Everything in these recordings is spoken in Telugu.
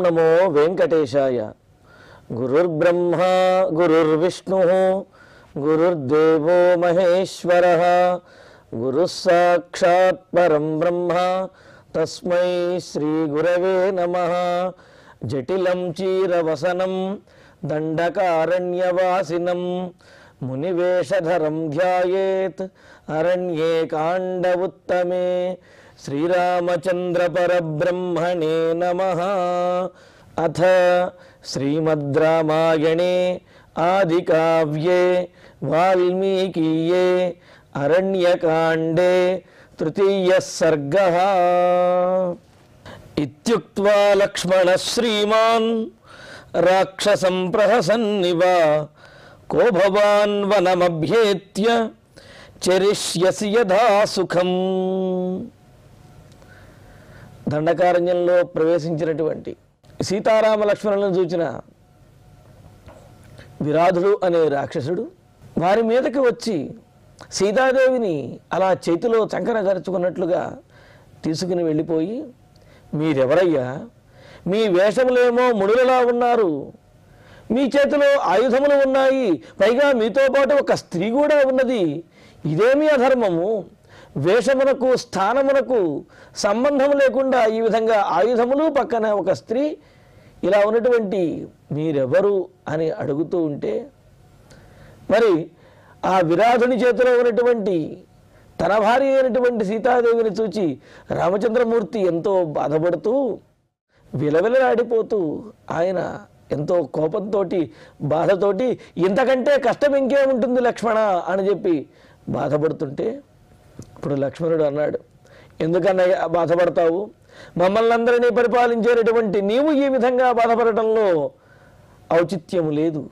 నమో వెంకటేశాయ. గురుర్బ్రహ్మా గురుర్విష్ణుః గురుర్దేవో మహేశ్వరః గురుః సాక్షాత్ పరం బ్రహ్మ తస్మై శ్రీ గురవే నమః. జటిలం చీరవసనం దండకారణ్యవాసినం మునివేషధరం ధ్యాయేత్ అరణ్యే కాండవుత్తమే. శ్రీరామచంద్ర పరబ్రహ్మణే నమః. అథ శ్రీమద్ రామాయణే ఆదికావ్యే వాల్మీకీయే అరణ్యకాండే తృతీయః సర్గః. ఇత్యుక్త్వా లక్ష్మణః శ్రీమాన్ రాక్షసం ప్రహసన్నివ కో భవాన్ వనమభ్యేత్య చరిష్యసి యథా సుఖం. దండకారణ్యంలో ప్రవేశించినటువంటి సీతారామ లక్ష్మణులను చూచిన విరాధుడు అనే రాక్షసుడు వారి మీదకి వచ్చి సీతాదేవిని అలా చేతిలో చంకన గరుచుకున్నట్లుగా తీసుకుని వెళ్ళిపోయి, మీరెవరయ్యా? మీ వేషములేమో మునులలా ఉన్నారు, మీ చేతిలో ఆయుధములు ఉన్నాయి, పైగా మీతో పాటు ఒక స్త్రీ కూడా ఉన్నది. ఇదేమీ అధర్మము. వేషమునకు స్థానమునకు సంబంధం లేకుండా ఈ విధంగా ఆయుధములు పక్కన ఒక స్త్రీ, ఇలా ఉన్నటువంటి మీరెవరు అని అడుగుతూ ఉంటే, మరి ఆ విరాధుని చేతిలో ఉన్నటువంటి తన భార్య అయినటువంటి సీతాదేవిని చూచి రామచంద్రమూర్తి ఎంతో బాధపడుతూ విలవిలలాడిపోతూ ఆయన ఎంతో కోపంతో బాధతోటి ఇంతకంటే కష్టం ఇంకేముంటుంది లక్ష్మణ అని చెప్పి బాధపడుతుంటే, ఇప్పుడు లక్ష్మణుడు అన్నాడు, ఎందుకన్నయ్య బాధపడతావు? మమ్మల్ని అందరినీ పరిపాలించేటటువంటి నీవు ఈ విధంగా బాధపడటంలో ఔచిత్యము లేదు.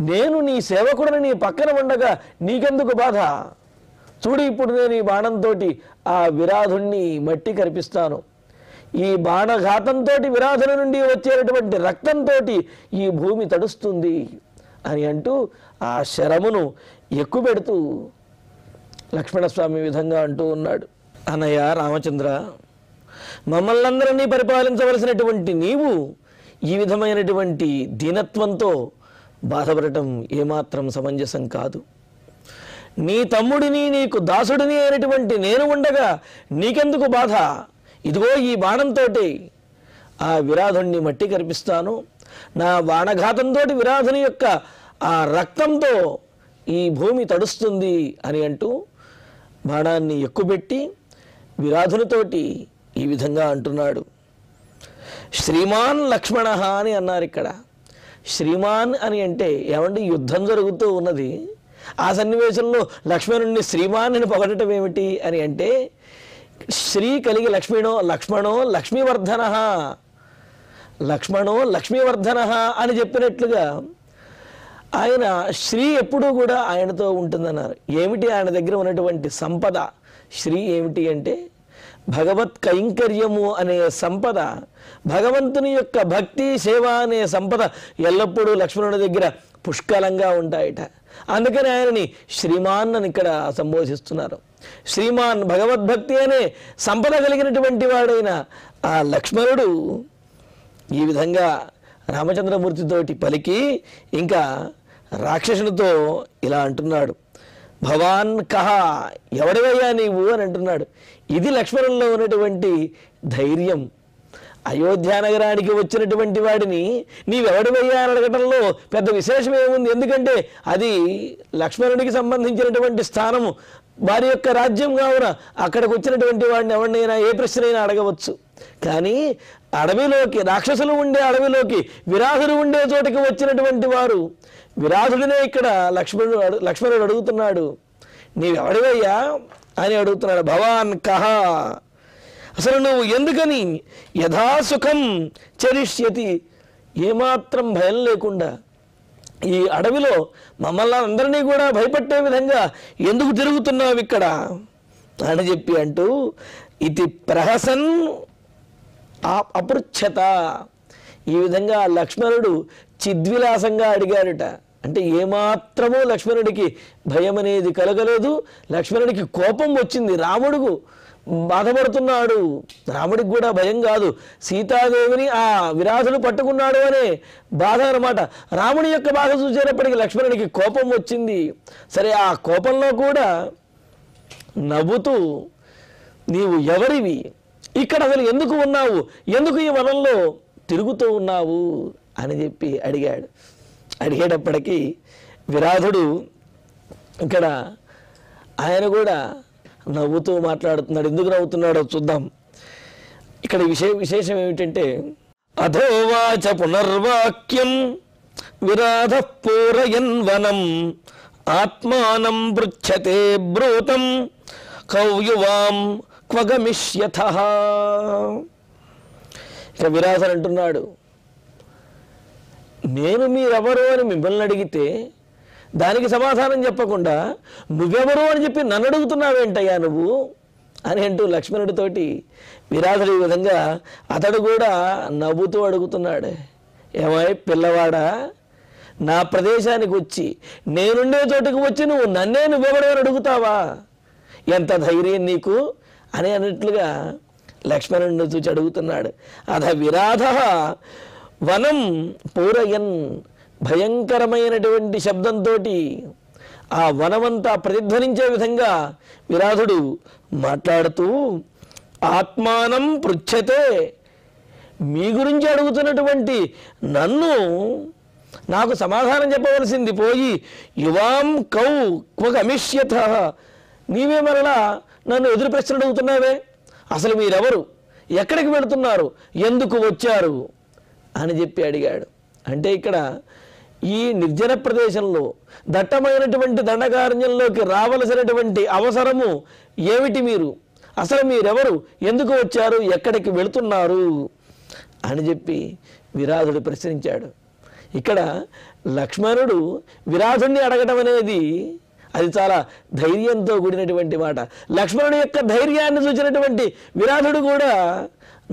నేను నీ సేవకుడిని నీ పక్కన ఉండగా నీకెందుకు బాధ? చూడు, ఇప్పుడు నేను ఈ బాణంతో ఆ విరాధుణ్ణి మట్టి కరిపిస్తాను. ఈ బాణఘాతంతో విరాధుల నుండి వచ్చేటటువంటి రక్తంతో ఈ భూమి తడుస్తుంది అని అంటూ ఆ శరమును ఎక్కుపెడుతూ లక్ష్మణస్వామి విధంగా అంటూ ఉన్నాడు, అన్నయ్య రామచంద్ర, మమ్మల్ని అందరినీ పరిపాలించవలసినటువంటి నీవు ఈ విధమైనటువంటి దీనత్వంతో బాధపడటం ఏమాత్రం సమంజసం కాదు. నీ తమ్ముడిని నీకు దాసుడిని అయినటువంటి నేను ఉండగా నీకెందుకు బాధ? ఇదిగో ఈ బాణంతో ఆ విరాధుణ్ణి మట్టి కరిపిస్తాను. నా బాణఘాతంతో విరాధుని యొక్క ఆ రక్తంతో ఈ భూమి తడుస్తుంది అని అంటూ బాణాన్ని ఎక్కుపెట్టి విరాధునితోటి ఈ విధంగా అంటున్నాడు. శ్రీమాన్ లక్ష్మణ అని అన్నారు ఇక్కడ. శ్రీమాన్ అని అంటే ఏమంటే యుద్ధం జరుగుతూ ఉన్నది, ఆ సన్నివేశంలో లక్ష్మణుడిని శ్రీమాన్ అని పొగడటం ఏమిటి అని అంటే, శ్రీ కలిగి లక్ష్మణో లక్ష్మీవర్ధన, లక్ష్మణో లక్ష్మీవర్ధన అని చెప్పినట్లుగా ఆయన శ్రీ ఎప్పుడూ కూడా ఆయనతో ఉంటుందన్నారు. ఏమిటి ఆయన దగ్గర ఉన్నటువంటి సంపద? శ్రీ ఏమిటి అంటే భగవత్ కైంకర్యము అనే సంపద, భగవంతుని యొక్క భక్తి సేవ అనే సంపద ఎల్లప్పుడూ లక్ష్మణుడి దగ్గర పుష్కలంగా ఉంటాయట. అందుకని ఆయనని శ్రీమాన్ అని ఇక్కడ సంబోధిస్తున్నారు. శ్రీమాన్ భగవద్భక్తి అనే సంపద కలిగినటువంటి వాడైన ఆ లక్ష్మణుడు ఈ విధంగా రామచంద్రమూర్తితోటి పలికి ఇంకా రాక్షసునితో ఇలా అంటున్నాడు, భవాన్ కహ, ఎవడివయ్యా నీవు అని అంటున్నాడు. ఇది లక్ష్మణుల్లో ఉన్నటువంటి ధైర్యం. అయోధ్య నగరానికి వచ్చినటువంటి వాడిని నీవెవడివయ్యా అని అడగటంలో పెద్ద విశేషం ఏముంది? ఎందుకంటే అది లక్ష్మణుడికి సంబంధించినటువంటి స్థానము, వారి యొక్క రాజ్యం కావున అక్కడికి వచ్చినటువంటి వాడిని ఎవరినైనా ఏ ప్రశ్నైనా అడగవచ్చు. కానీ అడవిలోకి, రాక్షసులు ఉండే అడవిలోకి విరాధుడు ఉండే చోటికి వచ్చినటువంటి వారు, విరాధుడినే ఇక్కడ లక్ష్మణుడు అడుగుతున్నాడు, నీవెవడివయ్యా అని అడుగుతున్నాడు. భవాన్ కహ, అసలు నువ్వు ఎందుకని యథాసుఖం చరిష్యతి, ఏమాత్రం భయం లేకుండా ఈ అడవిలో మమ్మల్ని అందరినీ కూడా భయపెట్టే విధంగా ఎందుకు తిరుగుతున్నావు ఇక్కడ అని చెప్పి అంటూ, ఇది ప్రహసన్ అపృచ్ఛత, ఈ విధంగా లక్ష్మణుడు చిద్విలాసంగా అడిగాడట. అంటే ఏమాత్రమూ లక్ష్మణుడికి భయం అనేది కలగలేదు. లక్ష్మణుడికి కోపం వచ్చింది. రాముడు బాధపడుతున్నాడు. రాముడికి కూడా భయం కాదు, సీతాదేవిని ఆ విరాధుడు పట్టుకున్నాడు అనే బాధ అన్నమాట. రాముడి యొక్క బాధ చూసేటప్పటికి లక్ష్మణుడికి కోపం వచ్చింది. సరే, ఆ కోపంలో కూడా నవ్వుతూ, నీవు ఎవరివి, ఇక్కడ అసలు ఎందుకు ఉన్నావు, ఎందుకు ఈ వనంలో తిరుగుతూ ఉన్నావు అని చెప్పి అడిగాడు. అడిగేటప్పటికీ విరాధుడు ఇక్కడ ఆయన కూడా నవ్వుతూ మాట్లాడుతున్నాడు. ఎందుకు నవ్వుతున్నాడో చూద్దాం. ఇక్కడ విశేషం ఏమిటంటే, అథోవాచ పునర్వాక్యం విరాధ పూరయన్ వనం ఆత్మానం పృచ్ఛతే బ్రూతం కౌయువాం క్వగమిష్యథః. ఇక విరాధుడు అంటున్నాడు, నేను మీరెవరు అని మిమ్మల్ని అడిగితే దానికి సమాధానం చెప్పకుండా నువ్వెవరు అని చెప్పి నన్ను అడుగుతున్నావేంటయ్యా నువ్వు అని అంటూ లక్ష్మణుడితోటి విరాధుడు ఈ విధంగా అతడు కూడా నవ్వుతూ అడుగుతున్నాడు. ఏమై పిల్లవాడా, నా ప్రదేశానికి వచ్చి నేనుండే చోటుకు వచ్చి నువ్వెవరు అని అడుగుతావా, ఎంత ధైర్యం నీకు అని అన్నట్లుగా లక్ష్మణుడిని చూచి అడుగుతున్నాడు. అథ విరాధ వనం పూరయన్, భయంకరమైనటువంటి శబ్దంతో ఆ వనమంతా ప్రతిధ్వనించే విధంగా విరాధుడు మాట్లాడుతూ, ఆత్మానం పృచ్ఛతే, మీ గురించి అడుగుతున్నటువంటి నన్ను నాకు సమాధానం చెప్పవలసింది పోయి యువాం కౌ క్వగమిష్యథ, నీవే మరలా నన్ను ఎదురు ప్రశ్న అడుగుతున్నావే, అసలు మీరెవరు, ఎక్కడికి వెళుతున్నారు, ఎందుకు వచ్చారు అని చెప్పి అడిగాడు. అంటే ఇక్కడ ఈ నిర్జన ప్రదేశంలో దట్టమైనటువంటి దండకారణ్యంలోకి రావలసినటువంటి అవసరము ఏమిటి, మీరు అసలు మీరెవరు, ఎందుకు వచ్చారు, ఎక్కడికి వెళుతున్నారు అని చెప్పి విరాధుడు ప్రశ్నించాడు. ఇక్కడ లక్ష్మణుడు విరాధుడిని అడగడం అనేది అది చాలా ధైర్యంతో కూడినటువంటి మాట. లక్ష్మణుడి యొక్క ధైర్యాన్ని చూసినటువంటి విరాధుడు కూడా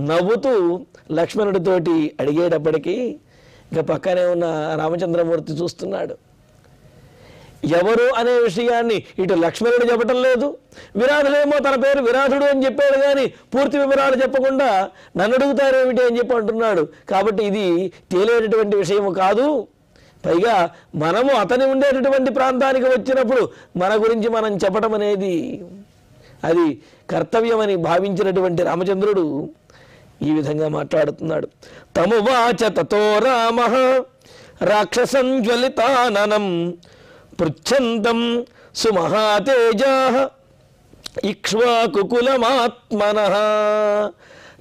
నవ్వుతూ లక్ష్మణుడితోటి అడిగేటప్పటికీ ఇక పక్కనే ఉన్న రామచంద్రమూర్తి చూస్తున్నాడు. ఎవరు అనే విషయాన్ని ఇటు లక్ష్మణుడు చెప్పటం లేదు, విరాధుడేమో తన పేరు విరాధుడు అని చెప్పాడు కానీ పూర్తి వివరాలు చెప్పకుండా నన్ను అడుగుతారేమిటి అని చెప్పి అంటున్నాడు. కాబట్టి ఇది తేలేటటువంటి విషయము కాదు. పైగా మనము అతని ఉండేటటువంటి ప్రాంతానికి వచ్చినప్పుడు మన గురించి మనం చెప్పటం అనేది అది కర్తవ్యమని భావించినటువంటి రామచంద్రుడు ఈ విధంగా మాట్లాడుతున్నాడు. తమువాచ తతో రామః రాక్షసం జ్వలితాననం పృచ్ఛంతం సుమహాతేజాః ఇక్ష్వాకుకులమాత్మనః.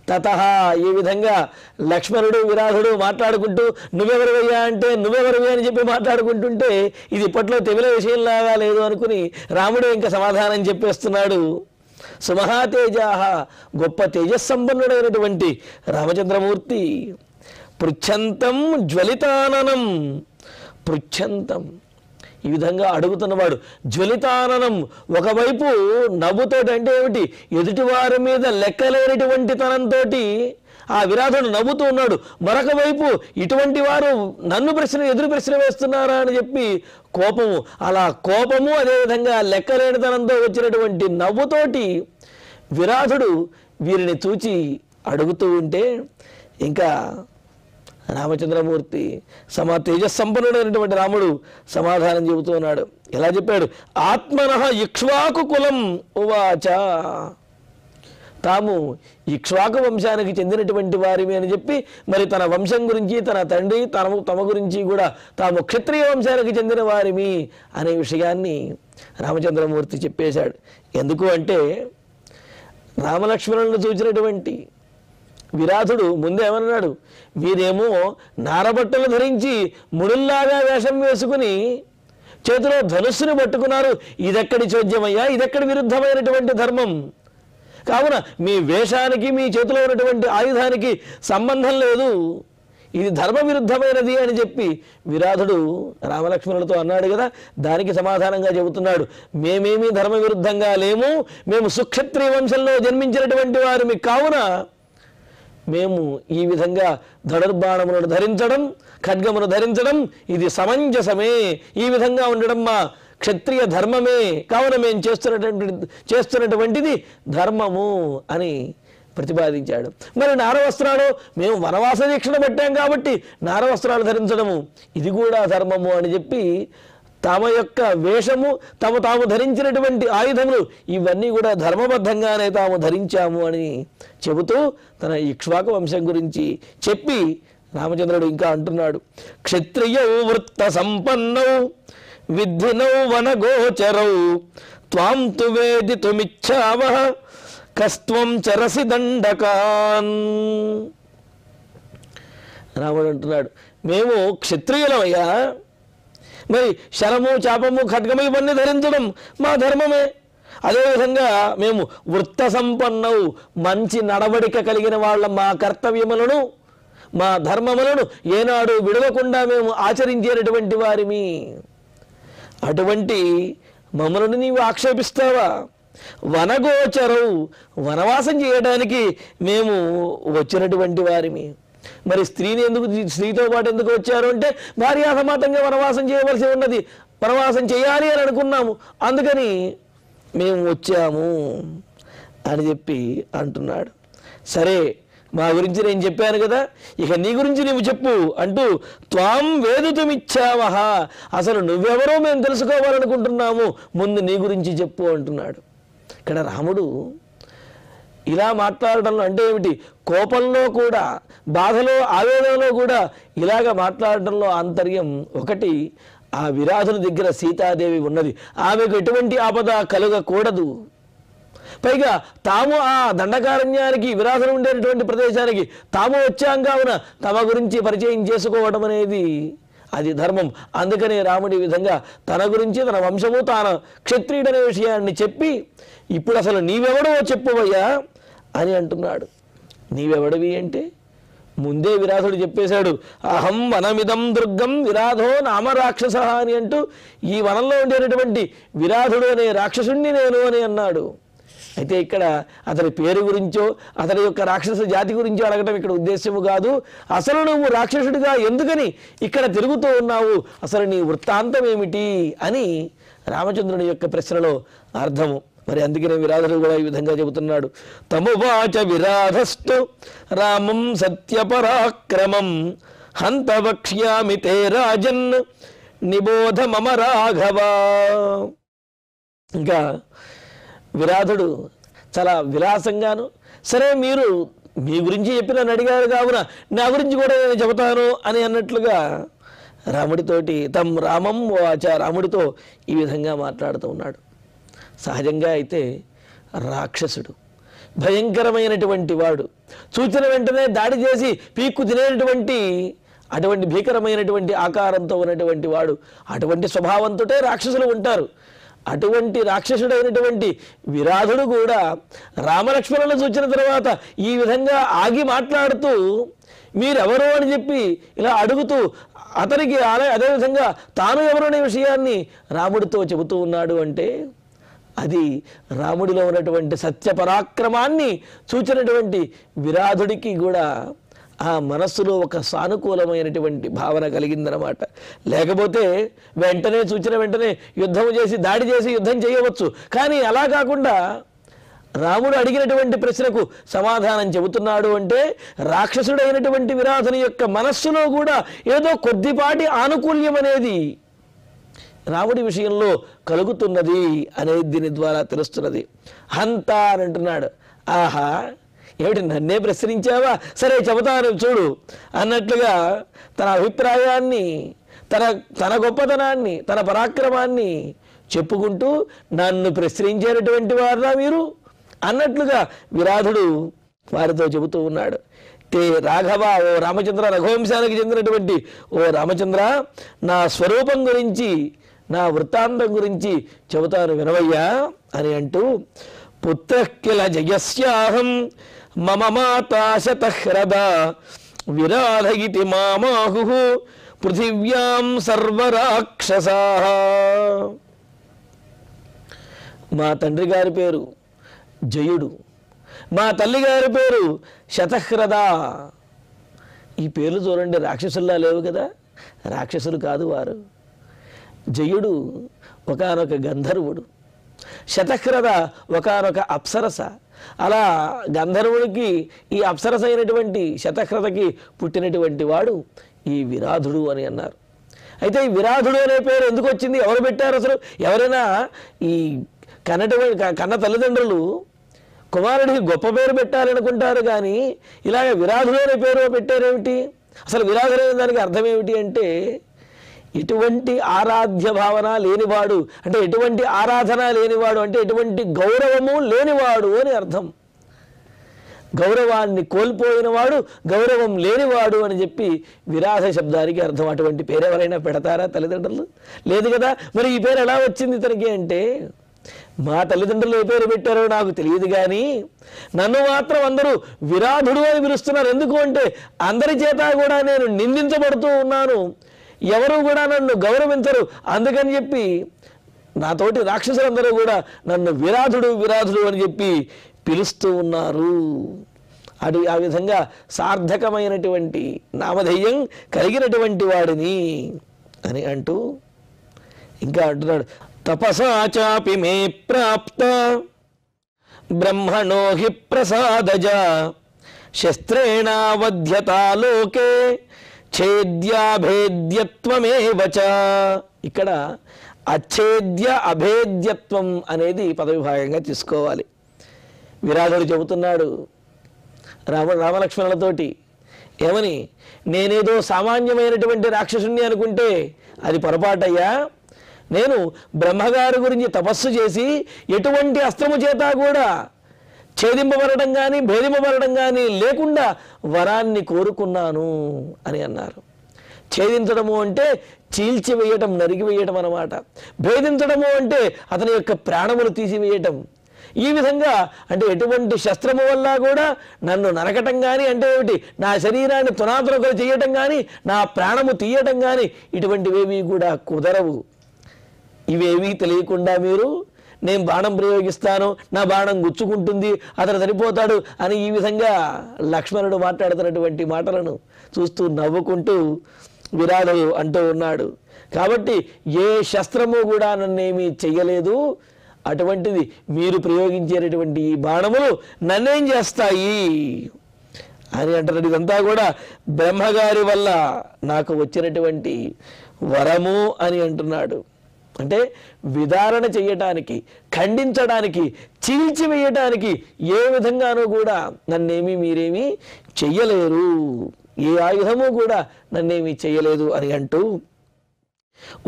తతః, ఈ విధంగా లక్ష్మణుడు విరాధుడు మాట్లాడుకుంటూ నువ్వెవరివయ్యా అంటే నువ్వెవరివి అని చెప్పి మాట్లాడుకుంటుంటే ఇది ఇప్పట్లో తెమిల విషయంలాగా లేదు అనుకుని రాముడు ఇంకా సమాధానం చెప్పేస్తున్నాడు. సుమహాతేజాః, గొప్ప తేజస్సంపన్నుడైనటువంటి రామచంద్రమూర్తి. పృచ్ఛంతం జ్వలితాననం, పృచ్ఛంతం ఈ విధంగా అడుగుతున్నవాడు. జ్వలితాననం, ఒకవైపు నవ్వుతోటి, అంటే ఏమిటి, ఎదుటివారి మీద లెక్కలేనటువంటి తనంతో ఆ విరాధుడు నవ్వుతూ ఉన్నాడు. మరొక వైపు ఇటువంటి వారు నన్ను ఎదురు ప్రశ్న వేస్తున్నారా అని చెప్పి కోపము, అలా కోపము అదేవిధంగా లెక్కలేనితనంతో వచ్చినటువంటి నవ్వుతోటి విరాధుడు వీరిని చూచి అడుగుతూ ఉంటే ఇంకా రామచంద్రమూర్తి తేజస్సంపన్నుడైనటువంటి రాముడు సమాధానం చెబుతూ ఉన్నాడు. ఎలా చెప్పాడు? ఆత్మనః ఇక్ష్వాకు కులం ఉవాచ, తాము ఇక్ష్వాకు వంశానికి చెందినటువంటి వారిమి అని చెప్పి మరి తన వంశం గురించి, తన తండ్రి తమ గురించి కూడా తాము క్షత్రియ వంశానికి చెందిన వారిమి అనే విషయాన్ని రామచంద్రమూర్తి చెప్పేశాడు. ఎందుకు అంటే రామలక్ష్మణులను చూచినటువంటి విరాధుడు ముందేమన్నాడు, వీరేమో నారబట్టలు ధరించి ముడుల్లాగా వేషం వేసుకుని చేతిలో ధనుస్సుని పట్టుకున్నారు, ఇదెక్కడి చోద్యమయ్యా, ఇదెక్కడి విరుద్ధమైనటువంటి ధర్మం, కావున మీ వేషానికి మీ చేతిలో ఉన్నటువంటి ఆయుధానికి సంబంధం లేదు, ఇది ధర్మ విరుద్ధమైనది అని చెప్పి విరాధుడు రామలక్ష్మణులతో అన్నాడు కదా. దానికి సమాధానంగా చెబుతున్నాడు, మేమేమీ ధర్మ విరుద్ధంగా లేము, మేము సుక్షత్రియ వంశంలో జన్మించినటువంటి వారిమి, కావున మేము ఈ విధంగా ధనుర్బాణములను ధరించడం, ఖడ్గమును ధరించడం ఇది సమంజసమే, ఈ విధంగా ఉండడం మా క్షత్రియ ధర్మమే, కావున మేము చేస్తున్నటువంటిది ధర్మము అని ప్రతిపాదించాడు. మరి నారవస్త్రాలు మేము వనవాస దీక్షను పెట్టాం కాబట్టి నారవస్త్రాలు ధరించడము ఇది కూడా ధర్మము అని చెప్పి తమ యొక్క వేషము, తాము ధరించినటువంటి ఆయుధములు ఇవన్నీ కూడా ధర్మబద్ధంగానే తాము ధరించాము అని చెబుతూ తన ఇక్ష్వాకు వంశం గురించి చెప్పి రామచంద్రుడు ఇంకా అంటున్నాడు, క్షత్రియౌ వృత్త సంపన్నౌ విద్ధినౌ వనగోచరౌ త్వాం తు వేదితుమిచ్ఛావః కస్త్వం చరసి దండకాన్. రాముడు అంటున్నాడు, మేము క్షత్రియులమయ్యా, మరి శరము చాపము ఖడ్గము ఇవన్నీ ధరించడం మా ధర్మమే. అదేవిధంగా మేము వృత్త సంపన్నవు, మంచి నడవడిక కలిగిన వాళ్ళ మా కర్తవ్యములను మా ధర్మములను ఏనాడు విడవకుండా మేము ఆచరించేటటువంటి వారిమి. అటువంటి మమ్మలను నీవు ఆక్షేపిస్తావా? వనగోచరవు, వనవాసం చేయడానికి మేము వచ్చినటువంటి వారిమి. మరి స్త్రీతో పాటు ఎందుకు వచ్చారు అంటే భార్యాసమాతంగా వనవాసం చేయవలసి ఉన్నది, వనవాసం చేయాలి అని అనుకున్నాము, అందుకని మేము వచ్చాము అని చెప్పి అంటున్నాడు. సరే, మా గురించి నేను చెప్పాను కదా, ఇక నీ గురించి నీవు చెప్పు అంటూ త్వాం వేదితుమిచ్ఛావః, అసలు నువ్వెవరో మేము తెలుసుకోవాలనుకుంటున్నాము, ముందు నీ గురించి చెప్పు అంటున్నాడు. ఇక్కడ రాముడు ఇలా మాట్లాడడంలో అంటే ఏమిటి, కోపంలో కూడా, బాధలో, ఆవేదనలో కూడా ఇలాగ మాట్లాడడంలో ఆంతర్యం ఒకటి, ఆ విరాధుని దగ్గర సీతాదేవి ఉన్నది, ఆమెకు ఎటువంటి ఆపద కలగకూడదు. పైగా తాము ఆ దండకారణ్యానికి, విరాధులు ఉండేటటువంటి ప్రదేశానికి తాము వచ్చాం కావున తమ గురించి పరిచయం చేసుకోవడం అనేది అది ధర్మం. అందుకనే రాముడి విధంగా తన గురించి, తన వంశము, తాను క్షత్రియుడనే విషయాన్ని చెప్పి ఇప్పుడు అసలు నీవెవడో చెప్పువయ్యా అని అంటున్నాడు. నీవెవడివి అంటే ముందే విరాధుడు చెప్పేశాడు, అహం వనమిదం దుర్గం విరాధో నామ రాక్షస అని అంటూ ఈ వనంలో ఉండేటటువంటి విరాధుడు అనే రాక్షసుణ్ణి నేను అని అన్నాడు. అయితే ఇక్కడ అతని పేరు గురించో అతని యొక్క రాక్షస జాతి గురించో అడగటం ఇక్కడ ఉద్దేశ్యము కాదు. అసలు నువ్వు రాక్షసుడిగా ఎందుకని ఇక్కడ తిరుగుతూ ఉన్నావు, అసలు నీ వృత్తాంతం ఏమిటి అని రామచంద్రుని యొక్క ప్రశ్నలో అర్థము. మరి అందుకనే విరాధుడు కూడా ఈ విధంగా చెబుతున్నాడు, తమువాచ విరాధస్తు రామం సత్యపరాక్రమం హంత వక్ష్యామి తే రాజన్ నిబోధ మమ రాఘవ. ఇంకా విరాధుడు చాలా విలాసంగాను, సరే మీరు మీ గురించి చెప్పి నన్ను అడిగారు కావున నా గురించి కూడా నేను చెబుతాను అని అన్నట్లుగా రాముడితోటి తం రామం వాచ, రాముడితో ఈ విధంగా మాట్లాడుతూ ఉన్నాడు. సహజంగా అయితే రాక్షసుడు భయంకరమైనటువంటి వాడు, చూచిన వెంటనే దాడి చేసి పీక్కు తినేటటువంటి అటువంటి భీకరమైనటువంటి ఆకారంతో ఉన్నటువంటి వాడు, అటువంటి స్వభావంతోటే రాక్షసులు ఉంటారు. అటువంటి రాక్షసుడైనటువంటి విరాధుడు కూడా రామలక్ష్మణులను చూచిన తర్వాత ఈ విధంగా ఆగి మాట్లాడుతూ మీరెవరు అని చెప్పి ఇలా అడుగుతూ అతనికి అదేవిధంగా తాను ఎవరు అనే విషయాన్ని రాముడితో చెబుతూ ఉన్నాడు అంటే అది రాముడిలో ఉన్నటువంటి సత్యపరాక్రమాన్ని చూచినటువంటి విరాధుడికి కూడా ఆ మనస్సులో ఒక సానుకూలమైనటువంటి భావన కలిగిందనమాట. లేకపోతే వెంటనే చూచిన వెంటనే యుద్ధం చేసి దాడి చేసి యుద్ధం చేయవచ్చు, కానీ అలా కాకుండా రాముడు అడిగినటువంటి ప్రశ్నకు సమాధానం చెబుతున్నాడు అంటే రాక్షసుడైనటువంటి విరాధుని యొక్క మనస్సులో కూడా ఏదో కొద్దిపాటి ఆనుకూల్యం అనేది రాముడి విషయంలో కలుగుతున్నది అనేది దీని ద్వారా తెలుస్తున్నది. హంత అని అంటున్నాడు. ఆహా, ఏమిటి నన్నే ప్రశ్నించావా, సరే చెబుతాను చూడు అన్నట్లుగా తన అభిప్రాయాన్ని, తన గొప్పతనాన్ని, తన పరాక్రమాన్ని చెప్పుకుంటూ నన్ను ప్రశ్నించేటటువంటి వారా మీరు అన్నట్లుగా విరాధుడు వారితో చెబుతూ ఉన్నాడు. తే రాఘవ, ఓ రామచంద్ర, రఘువంశానికి చెందినటువంటి ఓ రామచంద్ర, నా స్వరూపం గురించి, నా వృత్తాంతం గురించి చెబుతాను వినవయ్యా అని అంటూ పుత్రః కిల జయస్యాహం మమ మాతా శతహ్రద విరాధ ఇతి మామాహుః పృథివ్యాం సర్వరాక్షసాః. మా తండ్రి గారి పేరు జయుడు, మా తల్లి గారి పేరు శతహ్రద. ఈ పేర్లు చూడండి, రాక్షసుల్లా లేవు కదా, రాక్షసులు కాదు వారు. జయుడు ఒకానొక గంధర్వుడు, శతక్రద ఒకానొక అప్సరస. అలా గంధర్వుడికి ఈ అప్సరస అయినటువంటి శతక్రతకి పుట్టినటువంటి వాడు ఈ విరాధుడు అని అన్నారు. అయితే ఈ విరాధుడు అనే పేరు ఎందుకు వచ్చింది, ఎవరు పెట్టారు అసలు? ఎవరైనా ఈ కన్న తల్లిదండ్రులు కుమారుడికి గొప్ప పేరు పెట్టాలనుకుంటారు, కానీ ఇలాగ విరాధుడు అనే పేరు పెట్టారేమిటి? అసలు విరాధుడు అనే దానికి అర్థం ఏమిటి అంటే, ఎటువంటి ఆరాధ్య భావన లేనివాడు, అంటే ఎటువంటి ఆరాధన లేనివాడు, అంటే ఎటువంటి గౌరవము లేనివాడు అని అర్థం. గౌరవాన్ని కోల్పోయినవాడు, గౌరవం లేనివాడు అని చెప్పి విరాధ శబ్దానికి అర్థం. అటువంటి పేరు ఎవరైనా పెడతారా తల్లిదండ్రులు? లేదు కదా. మరి ఈ పేరు ఎలా వచ్చింది ఇతనికి అంటే, మా తల్లిదండ్రులు ఏ పేరు పెట్టారో నాకు తెలియదు, కానీ నన్ను మాత్రం అందరూ విరాధుడు అని పిలుస్తున్నారు. ఎందుకు అంటే, అందరి చేత కూడా నేను నిందించబడుతూ ఉన్నాను, ఎవరు కూడా నన్ను గౌరవించరు. అందుకని చెప్పి నాతోటి రాక్షసులందరూ కూడా నన్ను విరాధుడు విరాధుడు అని చెప్పి పిలుస్తూ ఉన్నారు. ఆ విధంగా సార్థకమైనటువంటి నామధేయం కలిగినటువంటి వాడిని అని అంటూ ఇంకా అంటున్నాడు, తపసా చాపి మే ప్రాప్త బ్రహ్మణో హి ప్రసాదజ శస్త్రేణావధ్యతా లోకే ఛేద్యాభేద్యత్వమేవచ. ఇక్కడ అచ్ఛేద్య అభేద్యత్వం అనేది పదవిభాగంగా తీసుకోవాలి. విరాధుడు చెబుతున్నాడు రామలక్ష్మణులతోటి ఏమని, నేనేదో సామాన్యమైనటువంటి రాక్షసుని అనుకుంటే అది పొరపాటయ్యా. నేను బ్రహ్మగారి గురించి తపస్సు చేసి ఎటువంటి అస్త్రము చేత కూడా ఛేదింపబడటం కానీ భేదింపబడటం కానీ లేకుండా వరాన్ని కోరుకున్నాను అని అన్నారు. ఛేదించడము అంటే చీల్చివేయటం, నరికివేయటం అన్నమాట. భేదించడము అంటే అతని యొక్క ప్రాణములు తీసివేయటం. ఈ విధంగా అంటే ఎటువంటి శస్త్రము వల్ల కూడా నన్ను నరకటం కానీ, అంటే ఏమిటి, నా శరీరాన్ని తునాతునకలు చేయటం కానీ, నా ప్రాణము తీయటం కానీ ఇటువంటివేవి కూడా కుదరవు. ఇవేవీ తెలియకుండా మీరు నేను బాణం ప్రయోగిస్తాను, నా బాణం గుచ్చుకుంటుంది, అతను చనిపోతాడు అని ఈ విధంగా లక్ష్మణుడు మాట్లాడుతున్నటువంటి మాటలను చూస్తూ నవ్వుకుంటూ విరాధుడు అంటూ ఉన్నాడు. కాబట్టి ఏ శస్త్రము కూడా నన్నేమీ చెయ్యలేదు, అటువంటిది మీరు ప్రయోగించేటటువంటి ఈ బాణములు నన్నేం చేస్తాయి అని అంటున్నాడు. ఇదంతా కూడా బ్రహ్మగారి వల్ల నాకు వచ్చినటువంటి వరము అని అంటున్నాడు. అంటే విదారణ చేయటానికి, ఖండించడానికి, చీల్చివేయటానికి ఏ విధంగానూ కూడా నన్నేమీ మీరేమీ చెయ్యలేరు, ఏ ఆయుధము కూడా నన్నేమీ చెయ్యలేదు అని అంటూ,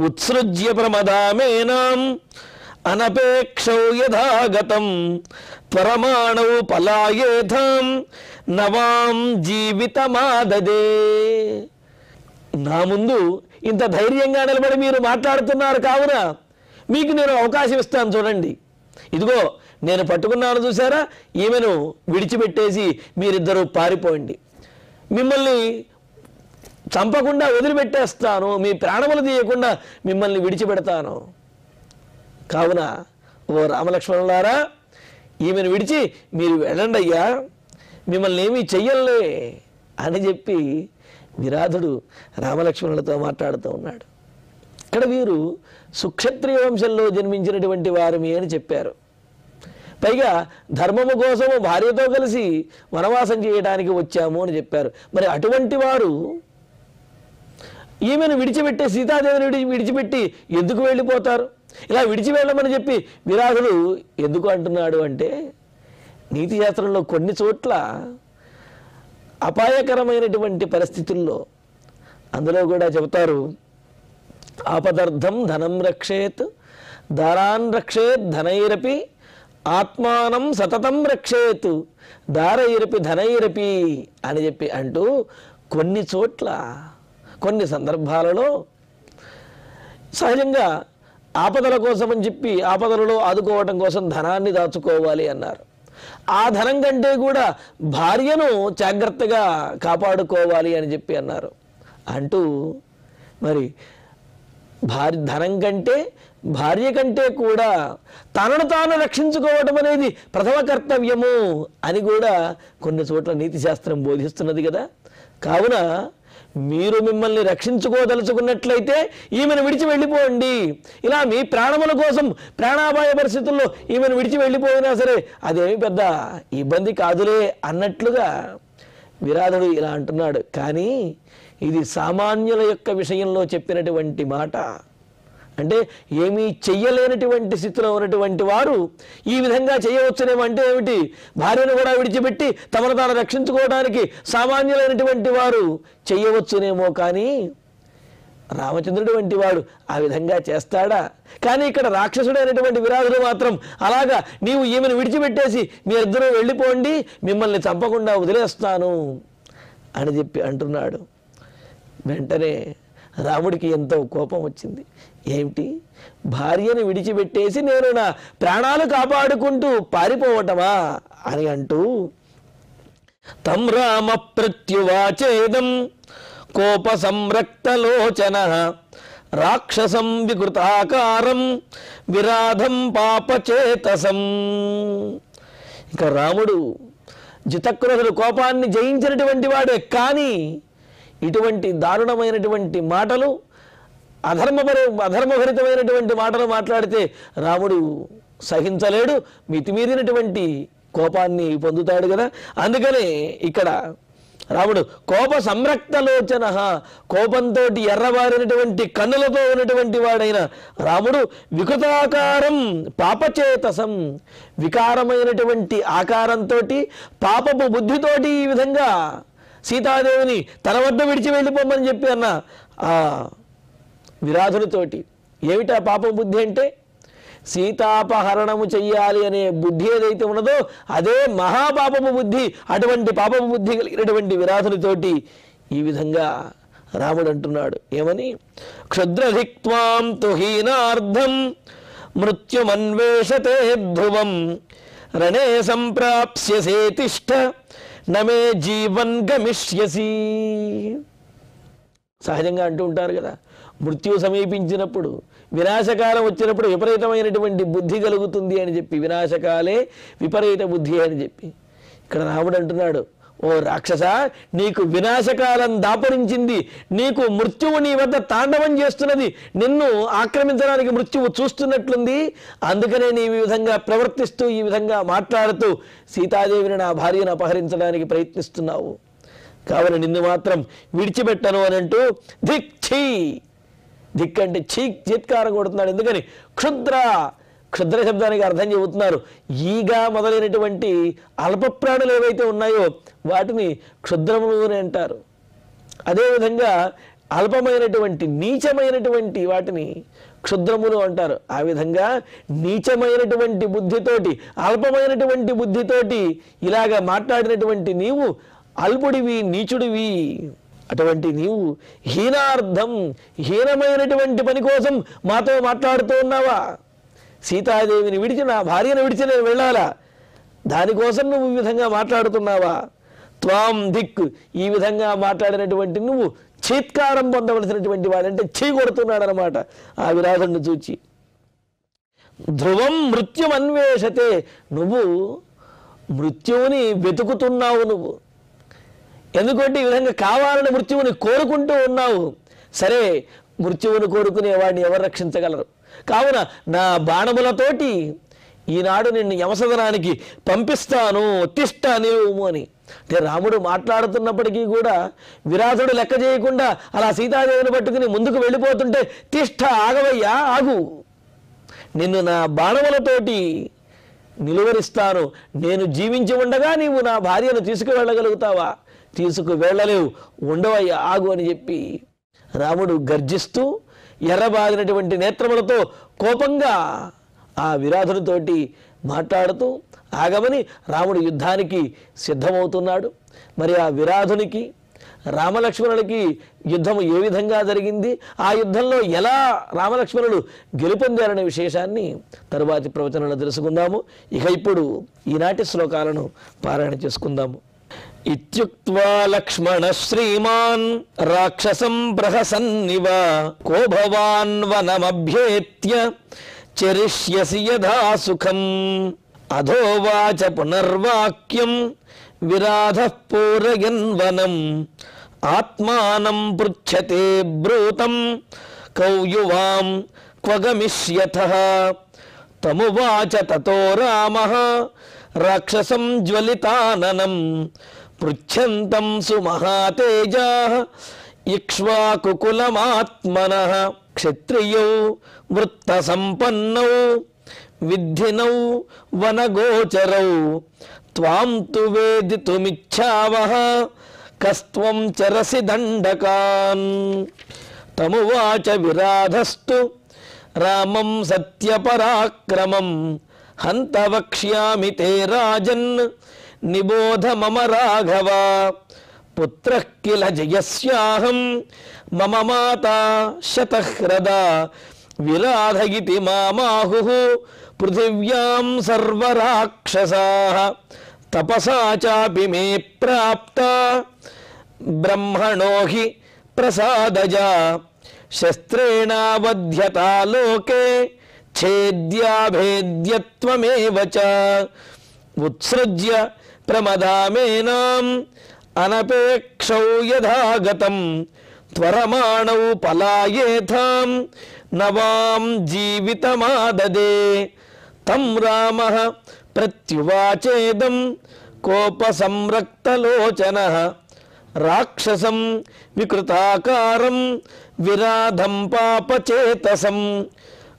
ఉత్సృజ్య ప్రమదామేనాం అనపేక్షౌ యథాగతం పరమాణౌ పలాయేథం నవాం జీవితమాదదే. నా ముందు ఇంత ధైర్యంగా నిలబడి మీరు మాట్లాడుతున్నారు కావున మీకు నేను అవకాశం ఇస్తాను. చూడండి, ఇదిగో నేను పట్టుకున్నాను చూసారా, ఈమెను విడిచిపెట్టేసి మీరిద్దరూ పారిపోండి, మిమ్మల్ని చంపకుండా వదిలిపెట్టేస్తాను, మీ ప్రాణములు తీయకుండా మిమ్మల్ని విడిచిపెడతాను. కావున ఓ రామలక్ష్మణులారా, ఈమెను విడిచి మీరు వెళ్ళండి అయ్యా, మిమ్మల్ని ఏమీ చెయ్యలే అని చెప్పి విరాధుడు రామలక్ష్మణులతో మాట్లాడుతూ ఉన్నాడు. ఇక్కడ వీరు సుక్షత్రియ వంశంలో జన్మించినటువంటి వారిమి అని చెప్పారు. పైగా ధర్మము కోసము భార్యతో కలిసి వనవాసం చేయడానికి వచ్చాము అని చెప్పారు. మరి అటువంటి వారు ఈమెను విడిచిపెట్టే, సీతాదేవిని విడిచిపెట్టి ఎందుకు వెళ్ళిపోతారు? ఇలా విడిచి వెళ్ళమని చెప్పి విరాధుడు ఎందుకు అంటున్నాడు అంటే, నీతి శాస్త్రంలో కొన్ని చోట్ల అపాయకరమైనటువంటి పరిస్థితుల్లో అందులో కూడా చెబుతారు, ఆపదర్థం ధనం రక్షేత్ దారాన్ రక్షేత్ ధనైరపి ఆత్మానం సతతం రక్షేత్ దారైరపి ధనైరపి అని చెప్పి అంటూ కొన్ని చోట్ల కొన్ని సందర్భాలలో సహజంగా ఆపదల కోసం అని చెప్పి ఆపదలలో ఆదుకోవటం కోసం ధనాన్ని దాచుకోవాలి అన్నారు. ఆ ధనం కంటే కూడా భార్యను జాగ్రత్తగా కాపాడుకోవాలి అని చెప్పి అన్నారు. అంటూ మరి ధనం కంటే భార్య కంటే కూడా తనను తాను రక్షించుకోవటం అనేది ప్రథమ కర్తవ్యము అని కూడా కొన్ని చోట్ల నీతి శాస్త్రం బోధిస్తున్నది కదా. కావున మీరు మిమ్మల్ని రక్షించుకోదలుచుకున్నట్లయితే ఈమెను విడిచి వెళ్ళిపోండి. ఇలా మీ ప్రాణముల కోసం ప్రాణాపాయ పరిస్థితుల్లో ఈమెను విడిచి వెళ్ళిపోయినా సరే అదేమి పెద్ద ఇబ్బంది కాదులే అన్నట్లుగా విరాధుడు ఇలా అంటున్నాడు. కానీ ఇది సామాన్యుల యొక్క విషయంలో చెప్పినటువంటి మాట. అంటే ఏమీ చెయ్యలేనటువంటి స్థితిలో ఉన్నటువంటి వారు ఈ విధంగా చేయవచ్చునేమో. అంటే ఏమిటి? భార్యను కూడా విడిచిపెట్టి తమను తాను రక్షించుకోవడానికి సామాన్యులైనటువంటి వారు చెయ్యవచ్చునేమో. కానీ రామచంద్రుడు వంటి వాడు ఆ విధంగా చేస్తాడా? కానీ ఇక్కడ రాక్షసుడైనటువంటి విరాధుడు మాత్రం అలాగా నీవు ఈమెను విడిచిపెట్టేసి మీరిద్దరూ వెళ్ళిపోండి, మిమ్మల్ని చంపకుండా వదిలేస్తాను అని చెప్పి అంటున్నాడు. వెంటనే రాముడికి ఎంతో కోపం వచ్చింది. ఏమిటి, భార్యను విడిచిపెట్టేసి నేను నా ప్రాణాలు కాపాడుకుంటూ పారిపోవటమా అని అంటూ తం రామ ప్రత్యువాచేదం కోప సంరక్తలోచన రాక్షసం వికృతాకారం విరాధం పాపచేతసం. ఇక రాముడు జితక్రోధుడు కోపాన్ని జయించినటువంటి వాడే. కానీ ఇటువంటి దారుణమైనటువంటి మాటలు, అధర్మభరితమైనటువంటి మాటలు మాట్లాడితే రాముడు సహించలేడు, మితిమీరినటువంటి కోపాన్ని పొందుతాడు కదా. అందుకనే ఇక్కడ రాముడు కోప సంరక్తలోచన, కోపంతో ఎర్రబారినటువంటి కన్నులతో ఉన్నటువంటి వాడైన రాముడు వికృతాకారం పాపచేతసం, వికారమైనటువంటి ఆకారంతో పాపపు బుద్ధితోటి ఈ విధంగా సీతాదేవిని తన వద్ద విడిచి వెళ్ళిపోమని చెప్పి అన్న ఆ విరాధునితోటి. ఏమిటా పాపం బుద్ధి అంటే? సీతాపహరణము చెయ్యాలి అనే బుద్ధి ఏదైతే ఉన్నదో అదే మహాపాపము బుద్ధి. అటువంటి పాపము బుద్ధి కలిగినటువంటి విరాధునితోటి ఈ విధంగా రాముడు అంటున్నాడు. ఏమని? క్షుద్రధిక్వాం తుహీనార్థం మృత్యుమన్వేషతే ధ్రువం రణే సంప్రాప్స్యసే తిష్ఠ నమే జీవన్ గమిష్యసి. సహజంగా అంటూ ఉంటారు కదా, మృత్యువు సమీపించినప్పుడు, వినాశకాలం వచ్చినప్పుడు విపరీతమైనటువంటి బుద్ధి కలుగుతుంది అని చెప్పి, వినాశకాలే విపరీత బుద్ధి అని చెప్పి. ఇక్కడ రాముడు అంటున్నాడు, ఓ రాక్షస, నీకు వినాశకాలం దాపరించింది, నీకు మృత్యువు నీ వద్ద తాండవం చేస్తున్నది, నిన్ను ఆక్రమించడానికి మృత్యువు చూస్తున్నట్లుంది. అందుకనే నీ ఈ విధంగా ప్రవర్తిస్తూ, ఈ విధంగా మాట్లాడుతూ సీతాదేవిని నా భార్యను అపహరించడానికి ప్రయత్నిస్తున్నావు. కావున నిన్ను మాత్రం విడిచిపెట్టను అని అంటూ ధిక్ ఛీ, ధిక్ అంటే చీత్కారం కొడుతున్నాడు. ఎందుకని? క్షుద్ర శబ్దానికి అర్థం చెబుతున్నారు. ఈగా మొదలైనటువంటి అల్పప్రాణులు ఏవైతే ఉన్నాయో వాటిని క్షుద్రములు అని అంటారు. అదేవిధంగా అల్పమైనటువంటి నీచమైనటువంటి వాటిని క్షుద్రములు అంటారు. ఆ విధంగా నీచమైనటువంటి బుద్ధితోటి, అల్పమైనటువంటి బుద్ధితోటి ఇలాగ మాట్లాడినటువంటి నీవు అల్పుడివి, నీచుడివి. అటువంటి నీవు హీనార్థం, హీనమైనటువంటి పని కోసం మాతో మాట్లాడుతూ ఉన్నావా? సీతాదేవిని విడిచి నా భార్యను విడిచి నేను వెళ్ళాలా? దానికోసం నువ్వు ఈ విధంగా మాట్లాడుతున్నావా? త్వాం దిక్, ఈ విధంగా మాట్లాడినటువంటి నువ్వు చీత్కారం పొందవలసినటువంటి వాడంటే చీ కొడుతున్నాడు అనమాట ఆ విరాధుడిని చూచి. ధ్రువం మృత్యుం అన్వేషతే, నువ్వు మృత్యువుని వెతుకుతున్నావు. నువ్వు ఎందుకంటే ఈ విధంగా కావాలని మృత్యువుని కోరుకుంటూ ఉన్నావు. సరే, మృత్యువుని కోరుకునే వాడిని ఎవరు రక్షించగలరు? కావున నా బాణములతోటి ఈనాడు నిన్ను యమసదనానికి పంపిస్తాను, తిష్ట నిలువుము అని. అంటే రాముడు మాట్లాడుతున్నప్పటికీ కూడా విరాధుడు లెక్క చేయకుండా అలా సీతాదేవిని పట్టుకుని ముందుకు వెళ్ళిపోతుంటే, తిష్ట, ఆగవయ్యా, ఆగు, నిన్ను నా బాణములతోటి నిలువరిస్తాను. నేను జీవించి ఉండగా నీవు నా భార్యను తీసుకువెళ్ళగలుగుతావా? తీసుకువెళ్ళలేవు, ఉండవయ్యా, ఆగు అని చెప్పి రాముడు గర్జిస్తూ ఎర్రబాదినటువంటి నేత్రములతో కోపంగా ఆ విరాధునితోటి మాట్లాడుతూ ఆగమని రాముడు యుద్ధానికి సిద్ధమవుతున్నాడు. మరి ఆ విరాధునికి రామలక్ష్మణులకి యుద్ధం ఏ విధంగా జరిగింది, ఆ యుద్ధంలో ఎలా రామలక్ష్మణులు గెలుపొందారనే విశేషాన్ని తరువాతి ప్రవచనంలో తెలుసుకుందాము. ఇక ఇప్పుడు ఈనాటి శ్లోకాలను పారాయణ చేసుకుందాము. ఇత్యుక్త్వా లక్ష్మణ శ్రీమాన్ రాక్షసం ప్రహసన్నివ కో భవాన్ వనమభ్యేత్య చరిష్యసి యథా సుఖం అధోవాచ పునర్వాక్యం విరాధః పూరయన్ వనం ఆత్మానం పృచ్ఛతే బ్రూతం కౌయువాం క్వగమిష్యథః తమువాచ తతో రామః రాక్షసం జ్వలితాననం పృచ్ఛంతం సుమహాతేజాః ఇక్ష్వాకుకులమాత్మనః క్షత్రియౌ వృత్తసంపన్నౌ విద్ధినౌ వనగోచరౌ త్వాం తు వేదితుమిచ్ఛావః కస్త్వం చరసి దండకాన్. తమువాచ విరాధస్తు రామం సత్యపరాక్రమం హంత వక్ష్యామి తే రాజన్ నిబోధ మమ రాఘవ పుత్రః కిల జయస్యాహం మమ మాతా శతహ్రదా విరాధ ఇతి మామాహుః పృథివ్యాం సర్వరాక్షసాః తపసా చాపి మే ప్రాప్తా బ్రహ్మణో హి ప్రసాదజా శస్త్రేణావధ్యతా లోకే ఛేద్యాభేద్యత్వమేవ చ ఉత్సృజ్య ప్రమదామేనాం అనపేక్షౌ యథాగతం త్వరమాణౌ పలాయేథాం నవాం జీవితమాదదే. తం రామః ప్రత్యువాచేదం కోపసంరక్తలోచనః రాక్షసం వికృతాకారం విరాధం పాపచేతసం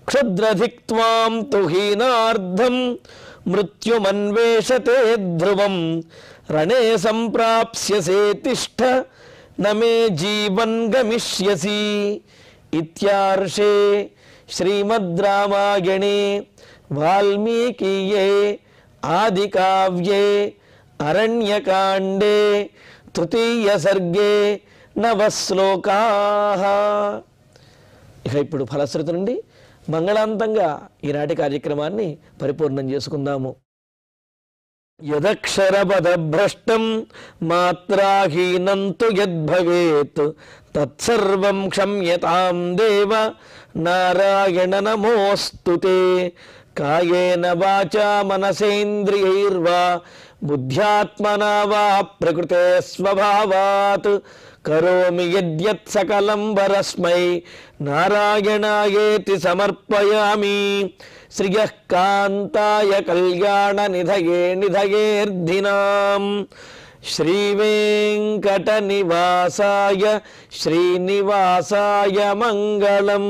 క్షుద్రధిక్త్వాం తు హీనార్థం మృత్యుమన్వేషతే ధ్రువం రణే సంప్రాప్స్యసే తిష్ఠ నమే జీవన్ గమిష్యసి. ఇత్యార్షే శ్రీమద్ రామాయణే వాల్మీకీయే ఆదికావ్యే అరణ్యకాండే తృతీయ సర్గే 9 శ్లోకాః. ఇక ఇప్పుడు ఫలశ్రుతి నుండి మంగళాంతంగా ఈనాటి కార్యక్రమాన్ని పరిపూర్ణం చేసుకుందాము. యదక్షరపదభ్రష్టం మాత్రాహీనం తు యద్భవేత్ తత్సర్వం క్షమ్యతాం దేవ నారాయణ నమోస్తుతే. కాయేన వాచా మనసేంద్రియైర్వా బుద్ధ్యాత్మనా వా ప్రకృతే స్వభావాత్ కరోమి యద్యత్ సకలం వరస్మై నారాయణాయేతి సమర్పయామి. శ్రియః కాంతాయ కళ్యాణ నిధయే నిధయేర్ధినాం శ్రీవేంకట నివాసాయ శ్రీనివాసాయ మంగళం.